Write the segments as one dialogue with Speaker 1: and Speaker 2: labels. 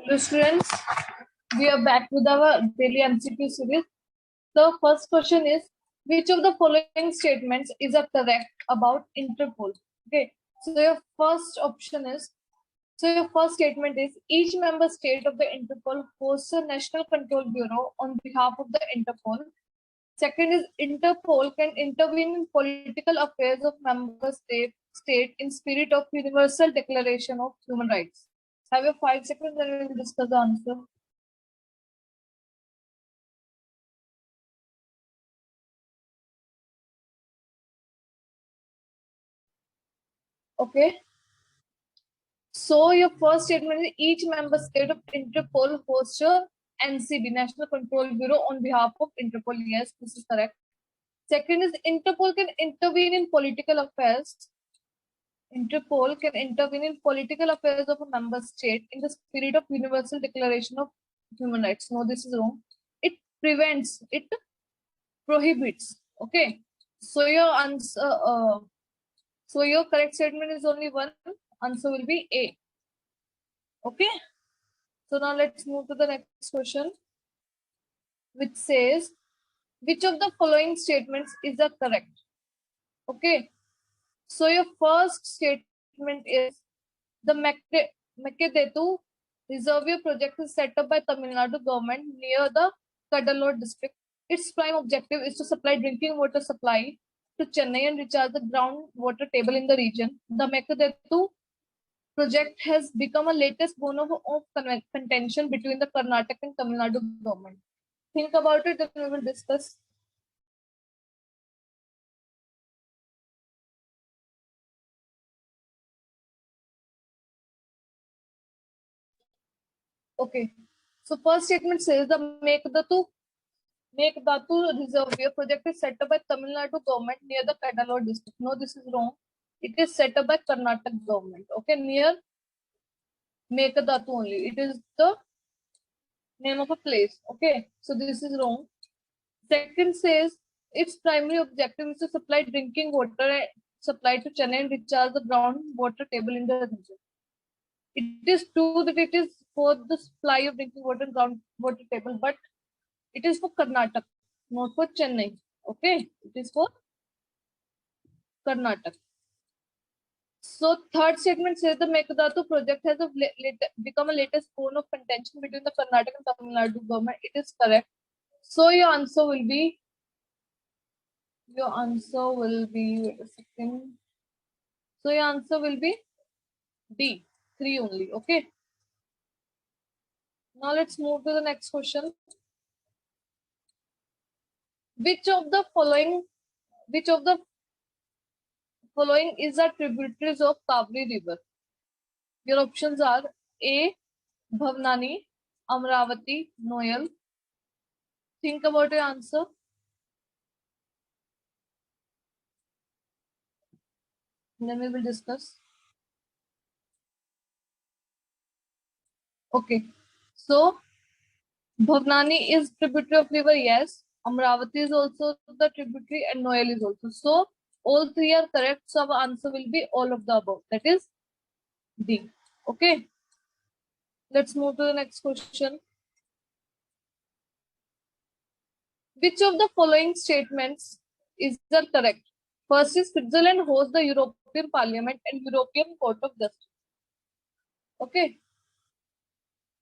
Speaker 1: Hello students, we are back with our daily MCQ series. The first question is, which of the following statements is a correct about Interpol? Okay, so your first option is, your first statement is, each member state of the Interpol hosts a national control bureau on behalf of the Interpol. Second is, Interpol can intervene in political affairs of member state in spirit of Universal Declaration of Human Rights. Have your 5 seconds and we will discuss the answer. Okay. So your first statement is, each member state of Interpol hosts a NCB, National Control Bureau, on behalf of Interpol. Yes, this is correct. Second is, Interpol can intervene in political affairs. Interpol can intervene in political affairs of a member state in the spirit of Universal Declaration of Human Rights. No, this is wrong. It prevents, it prohibits. Okay. So your answer, so your correct statement is only one. Answer will be A. Okay. So now let's move to the next question, which says, which of the following statements is the correct? Okay. So your first statement is, the Mekedetu Reservoir project is set up by Tamil Nadu government near the Cuddalore district. Its prime objective is to supply drinking water supply to Chennai and recharge the groundwater table in the region. The Mekedetu project has become a latest bone of contention between the Karnataka and Tamil Nadu government. Think about it and we will discuss. Okay. So first statement says the Mekdatu Reservoir project is set up by Tamil Nadu government near the Cuddalore district. No, this is wrong. It is set up by Karnataka government. Okay, near Mekdatu only. It is the name of a place. Okay, so this is wrong. Second says its primary objective is to supply drinking water supply to Chennai and recharge the groundwater table in the region. It is true that it is for the supply of drinking water and groundwater table, but it is for Karnataka, not for Chennai. Okay, it is for Karnataka. So third statement says the Mekadatu project has become a latest bone of contention between the Karnataka and Tamil Nadu government. It is correct. So your answer will be, wait a second. So your answer will be D, 3 only. Okay. Now let's move to the next question. Which of the following is a tributaries of Kaveri River? Your options are A, Bhavnani, Amravati, Noyal. Think about your answer. Then we will discuss. Okay. So Bhavnani is tributary of river, yes. Amravati is also the tributary and Noyal is also. So all three are correct. So our answer will be all of the above. That is D. Okay. Let's move to the next question. Which of the following statements is the correct? First is, Switzerland hosts the European Parliament and European Court of Justice. Okay.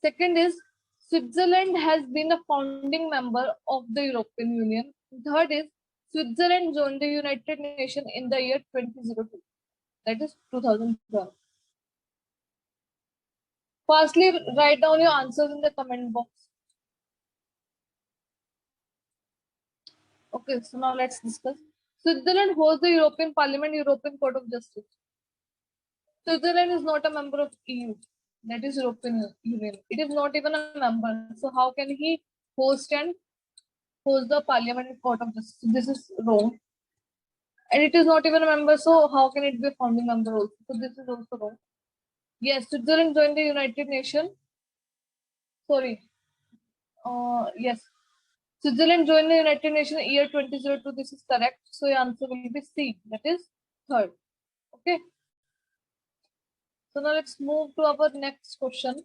Speaker 1: Second is, Switzerland has been a founding member of the European Union. Third is, Switzerland joined the United Nations in the year 2002. That is 2012. Firstly, write down your answers in the comment box. Okay, so now let's discuss. Switzerland hosts the European Parliament, European Court of Justice. Switzerland is not a member of EU. That is European Union. It is not even a member. So how can he host the Parliament and Court of Justice? This is wrong. And it is not even a member. So how can it be a founding member also? So this is also wrong. Yes, Switzerland joined the United Nations. Sorry. Yes. Switzerland joined the United Nations in year 2002. This is correct. So your answer will be C. That is third. Okay. So now let's move to our next question.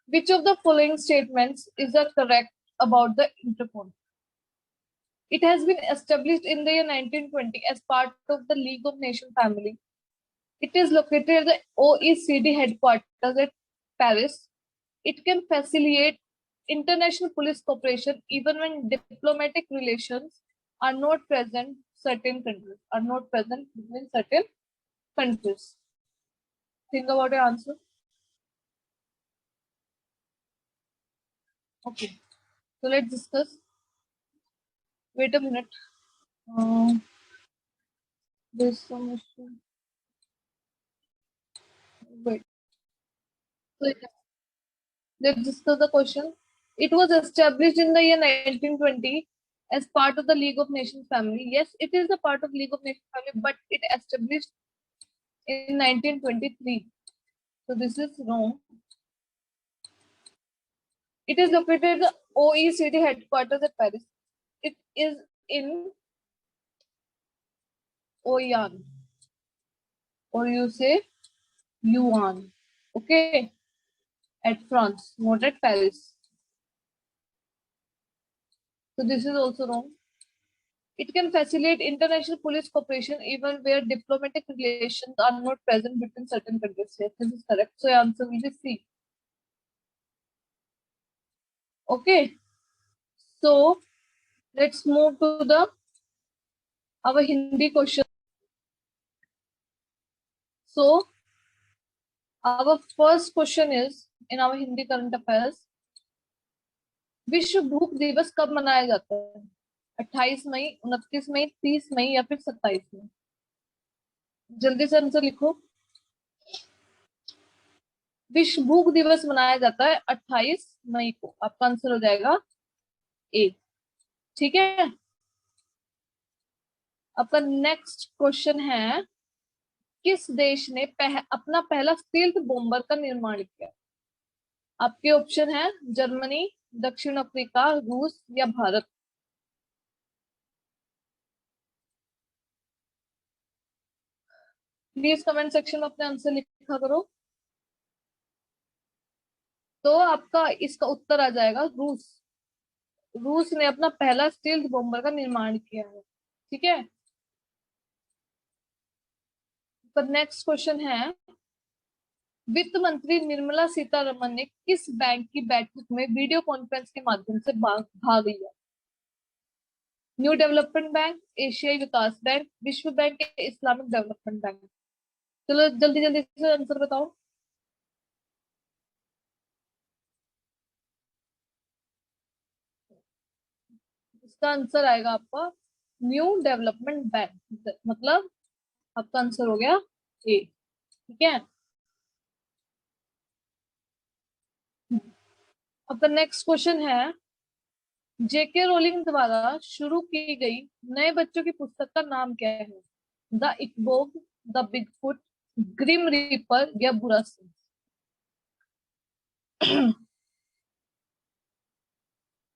Speaker 1: Which of the following statements is the correct about the Interpol? It has been established in the year 1920 as part of the League of Nations family. It is located at the OECD headquarters at Paris. It can facilitate international police cooperation even when diplomatic relations are not present between certain countries. Think about your answer. Okay. So let's discuss. Wait a minute. There's some issue. Wait. So let's discuss the question. It was established in the year 1920 as part of the League of Nations family. Yes, it is a part of League of Nations family, but it established in 1923. So this is wrong. It is located at the OECD headquarters at Paris. It is in Oyan, or you say Yuan. Okay, at France, not at Paris. So this is also wrong. It can facilitate international police cooperation even where diplomatic relations are not present between certain countries. Yes, this is correct. So your answer will be C. Okay. So let's move to the our Hindi question. So our first question is in our Hindi current affairs. विश्व भूख दिवस कब मनाया जाता है? 28 मई, 29 मई, 30 मई या फिर 27 मई? जल्दी से आंसर लिखो. विश्व भूख दिवस मनाया जाता है 28 मई को. आपका आंसर हो जाएगा ए. ठीक है. आपका नेक्स्ट क्वेश्चन है, किस देश ने अपना पहला स्टील्थ बॉम्बर का निर्माण किया? आपके ऑप्शन है जर्मनी, दक्षिण अफ्रीका, रूस या भारत. प्लीज कमेंट सेक्शन में अपने आंसर लिखा करो. तो आपका इसका उत्तर आ जाएगा रूस. रूस ने अपना पहला स्टील्थ बॉम्बर का निर्माण किया है. ठीक है. पर नेक्स्ट क्वेश्चन है, वित्त मंत्री निर्मला सीतारमन ने किस बैंक की बैठक में वीडियो कॉन्फ्रेंस के माध्यम से भाग लिया? न्यू डेवलपमेंट बैंक, एशियाई विकास बैंक, विश्व बैंक या इस्लामिक डेवलपमेंट बैंक? चलो जल्दी जल्दी से आंसर बताओ. इसका आंसर आएगा आपका न्यू डेवलपमेंट बैंक. मतलब आपका आंसर हो गया ए. ठीक है. आपका नेक्स्ट क्वेश्चन है, जेके रोलिंग द्वारा शुरू की गई नए बच्चों की पुस्तक का नाम क्या है? The Ickabog, the Bigfoot, grim reaper या बुरा सिंह?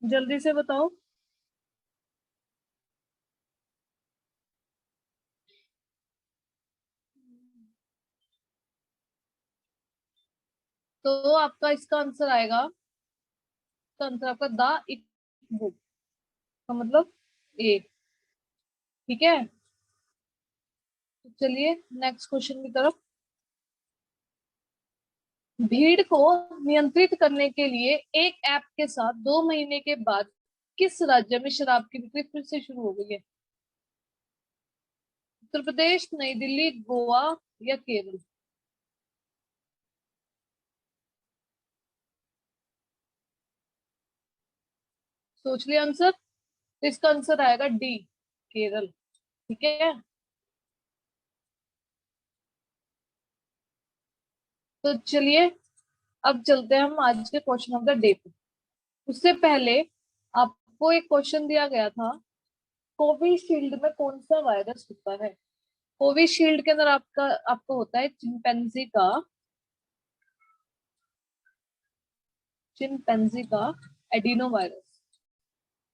Speaker 1: जल्दी से बताओ. तो आपका इसका आंसर आएगा, इसका आंसर आपका द इकबोग का मतलब ए. ठीक है. तो चलिए नेक्स्ट क्वेश्चन की तरफ. भीड़ को नियंत्रित करने के लिए एक ऐप के साथ 2 महीने के बाद किस राज्य में शराब की बिक्री फिर से शुरू हो गई है? उत्तर प्रदेश, नई दिल्ली, गोवा या केरल? सोच लिया आंसर. तो इसका आंसर आएगा डी, केरल. ठीक है. तो चलिए अब चलते हैं हम आज के क्वेश्चन ऑफ द डे पे. उससे पहले आपको एक क्वेश्चन दिया गया था, कोविशील्ड में कौन सा वायरस होता है? कोविशील्ड के अंदर आपको होता है चिंपैंजी का एडिनो वायरस.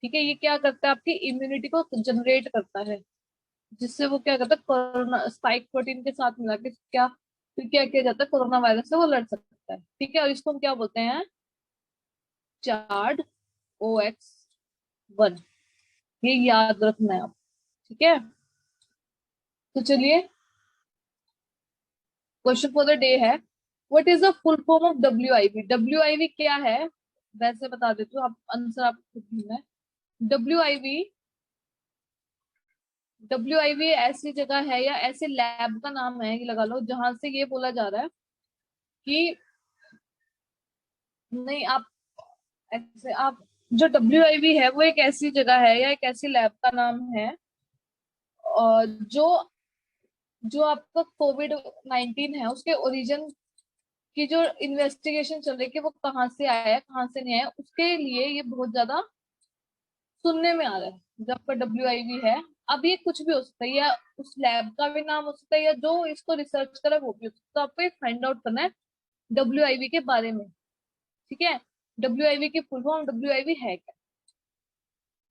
Speaker 1: ठीक है. ये क्या करता है, आपकी इम्यूनिटी को जनरेट करता है, जिससे वो क्या करता है, कोरोना स्पाइक प्रोटीन के साथ मिला के फिर क्या किया जाता है, कोरोना वायरस से वो लड़ सकता है. ठीक है. और इसको हम क्या बोलते हैं? चार्ड OX1, ये याद रखना है आप, ठीक है। तो चलिए क्वेश्चन फॉर द डे है, what is the full form of WIV। WIV क्या है वैसे बता देती हूँ, आप आंसर आप खुद ढूंढना है। WIV, WIV ऐसी जगह है या ऐसे लैब का नाम है, ये लगा लो, जहां से ये बोला जा रहा है कि नहीं, आप ऐसे आप, जो WIV है वो एक ऐसी जगह है या एक ऐसी लैब का नाम है और जो जो आपका COVID-19 है उसके ओरिजिन की जो इन्वेस्टिगेशन चल रही है कि वो कहाँ से आया है कहाँ से नहीं आया, उसके लिए ये बहुत ज्यादा सुनने में आ रहा है जब पर WIV है। अब ये कुछ भी हो सकता है, या उस लैब का भी नाम हो सकता है, या जो इसको रिसर्च करा वो भी हो सकता है। तो आपको ये फाइंड आउट करना है WIV के बारे में, ठीक है। WIV की फुल फॉर्म WIV है क्या।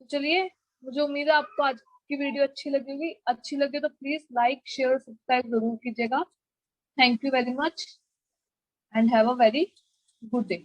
Speaker 1: तो चलिए, मुझे उम्मीद है आपको आज की वीडियो अच्छी लगेगी। अच्छी लगे तो प्लीज लाइक शेयर सब्सक्राइब जरूर कीजिएगा। Thank you very much and have a very good day.